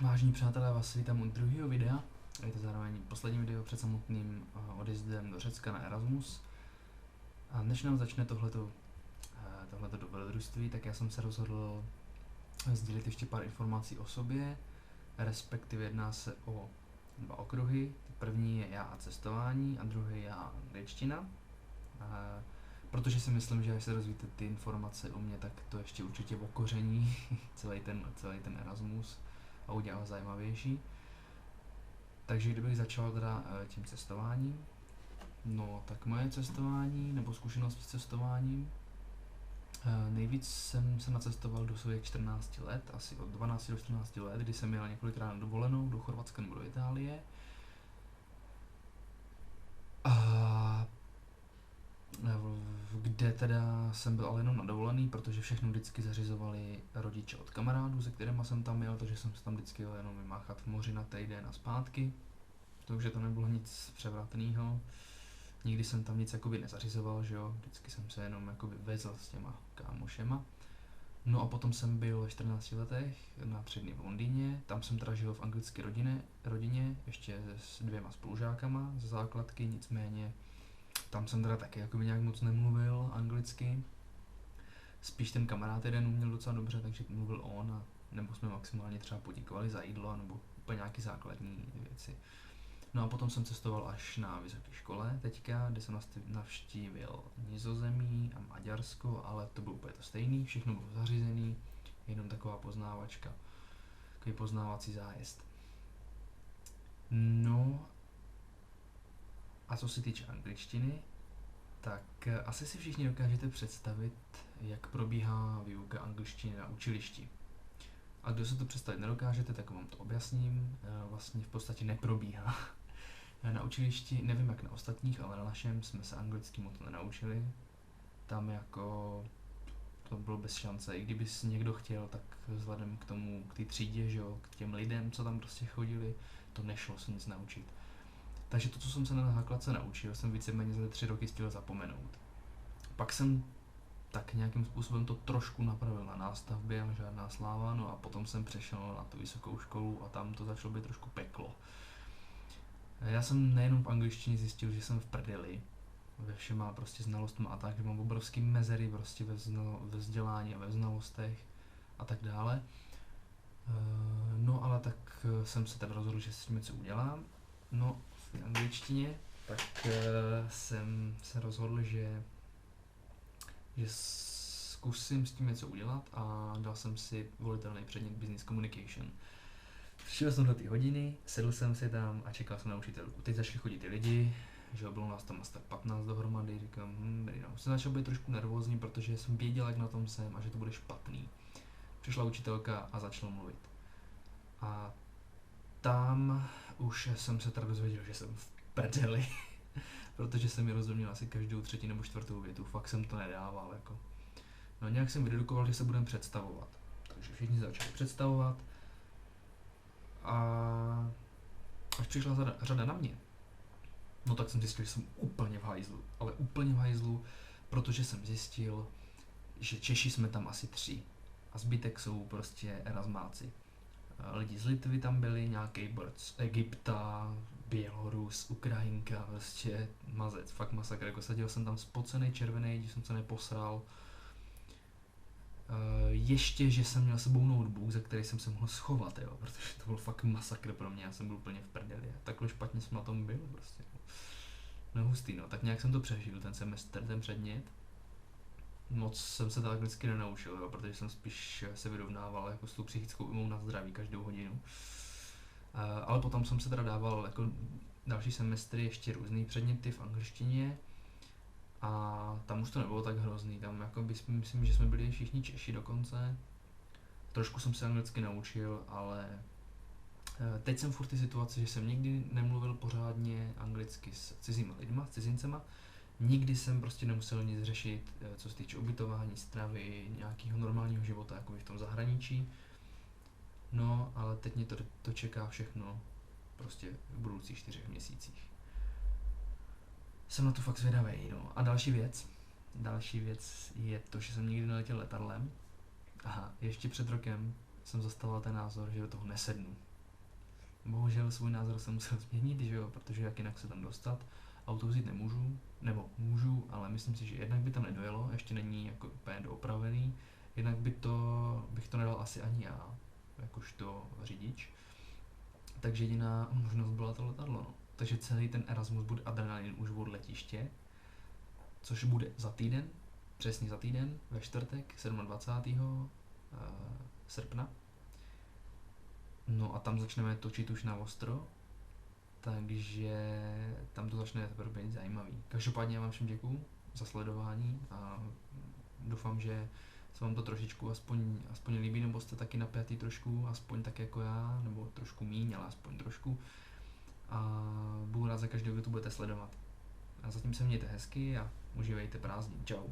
Vážení přátelé, vás vítám u druhého videa. Je to zároveň poslední video před samotným odjezdem do Řecka na Erasmus. A než nám začne tohleto dobrodružství, tak já jsem se rozhodl sdělit ještě pár informací o sobě, respektive jedná se o dva okruhy. První je já a cestování a druhý já a angličtina. Protože si myslím, že až se dozvíte ty informace o mě, tak to ještě určitě okoření celý ten Erasmus a udělá ho zajímavější. Takže kdybych začal teda tím cestováním, no tak moje cestování nebo zkušenost s cestováním, nejvíc jsem se nacestoval do svých 14 let, asi od 12 do 14 let, kdy jsem jel několikrát na dovolenou do Chorvatska nebo do Itálie. Kde teda jsem byl ale jenom na dovolený, protože všechno vždycky zařizovali rodiče od kamarádů, se kterými jsem tam jel, takže jsem se tam vždycky jel jenom vymáchat v moři na týden a zpátky. Takže to nebylo nic převratného. Nikdy jsem tam nic jakoby nezařizoval, že jo, vždycky jsem se jenom jakoby vezl s těma kámošema. No a potom jsem byl ve 14 letech na 3 dny v Londýně, tam jsem teda žil v anglické rodině, ještě s 2 spolužákama ze základky, nicméně tam jsem teda taky jakoby nějak moc nemluvil anglicky. Spíš ten kamarád jeden uměl docela dobře, takže mluvil on, a nebo jsme maximálně třeba poděkovali za jídlo, nebo úplně nějaké základní věci. No a potom jsem cestoval až na vysoké škole teďka, kde jsem navštívil Nizozemí a Maďarsko, ale to bylo úplně to stejný, všechno bylo zařízený, jenom taková poznávačka, takový poznávací zájezd. No a co se týče angličtiny, tak asi si všichni dokážete představit, jak probíhá výuka angličtiny na učilišti. A kdo se to představit nedokážete, tak vám to objasním. Vlastně v podstatě neprobíhá. Na učilišti, nevím jak na ostatních, ale na našem jsme se anglicky moc nenaučili. Tam jako to bylo bez šance. I kdyby si někdo chtěl, tak vzhledem k tomu, k té třídě, že jo, k těm lidem, co tam prostě chodili, to nešlo se nic naučit. Takže to, co jsem se na základce naučil, jsem víceméně za 3 roky stihl zapomenout. Pak jsem tak nějakým způsobem to trošku napravil na nástavbě, ale žádná sláva, no a potom jsem přešel na tu vysokou školu a tam to začalo být trošku peklo. Já jsem nejenom v angličtině zjistil, že jsem v prdeli ve všema prostě znalostma a tak, že mám obrovský mezery prostě ve vzdělání a ve znalostech a tak dále. No ale tak jsem se teda rozhodl, že s tím něco udělám. No v angličtině, tak jsem se rozhodl, že zkusím s tím něco udělat a dal jsem si volitelný předmět Business Communication. Přišel jsem do té hodiny, sedl jsem si tam a čekal jsem na učitelku. Teď začali chodit ty lidi, že bylo nás tam asi tak 15 dohromady, říkám, už jsem začal být trošku nervózní, protože jsem věděl, jak na tom jsem a že to bude špatný. Přišla učitelka a začala mluvit. A tam už jsem se teda dozvěděl, že jsem v prdeli, protože jsem mi rozuměl asi každou 3. nebo 4. větu, fakt jsem to nedával jako. No nějak jsem vydedukoval, že se budeme představovat. Takže všichni začali představovat a až přišla řada na mě, no tak jsem zjistil, že jsem úplně v hajzlu, ale úplně v hajzlu, protože jsem zjistil, že Češi jsme tam asi 3 a zbytek jsou prostě Erasmáci. Lidi z Litvy tam byli, nějaký borc z Egypta, Bělorus, Ukrajinka, prostě mazec, fakt masakr, jako seděl jsem tam spocený, červený, když jsem se neposral. Ještě, že jsem měl sebou notebook, za který jsem se mohl schovat, jo, protože to byl fakt masakr pro mě, já jsem byl úplně v prdeli, takhle špatně jsem na tom byl, prostě. No hustý, no, tak nějak jsem to přežil, ten semestr, ten předmět. Moc jsem se to anglicky nenaučil, jo, protože jsem spíš se vyrovnával jako s tou psychickou imou na zdraví každou hodinu. Ale potom jsem se teda dával jako další semestry ještě různý předměty v angličtině a tam už to nebylo tak hrozný, tam jako myslím, že jsme byli všichni Češi dokonce. Trošku jsem se anglicky naučil, ale teď jsem furt v té situaci, že jsem nikdy nemluvil pořádně anglicky s cizíma lidma, s cizincema. Nikdy jsem prostě nemusel nic řešit, co se týče ubytování, stravy, nějakého normálního života, jako v tom zahraničí. No, ale teď mě to čeká všechno prostě v budoucích 4 měsících. Jsem na to fakt zvědavý, no. A další věc je to, že jsem nikdy neletěl letadlem. Aha, ještě před rokem jsem zastával ten názor, že do toho nesednu. bohužel svůj názor jsem musel změnit, že jo, protože jak jinak se tam dostat. Auto vzít nemůžu, nebo můžu, ale myslím si, že jednak by tam nedojelo, ještě není jako úplně doopravený, jednak bych to nedal asi ani já, jakožto řidič. Takže jediná možnost byla to letadlo, no. Takže celý ten Erasmus bude adrenalin už od letiště, což bude za týden, přesně za týden, ve čtvrtek 27. srpna. No a tam začneme točit už na ostro, takže tam to začne teprve být zajímavý. Každopádně já vám všem děkuju za sledování a doufám, že se vám to trošičku aspoň líbí, nebo jste taky napjatý trošku, aspoň tak jako já, nebo trošku míň, ale aspoň trošku. A budu rád za každého, kdo to budete sledovat. A zatím se mějte hezky a užívejte prázdnin. Čau.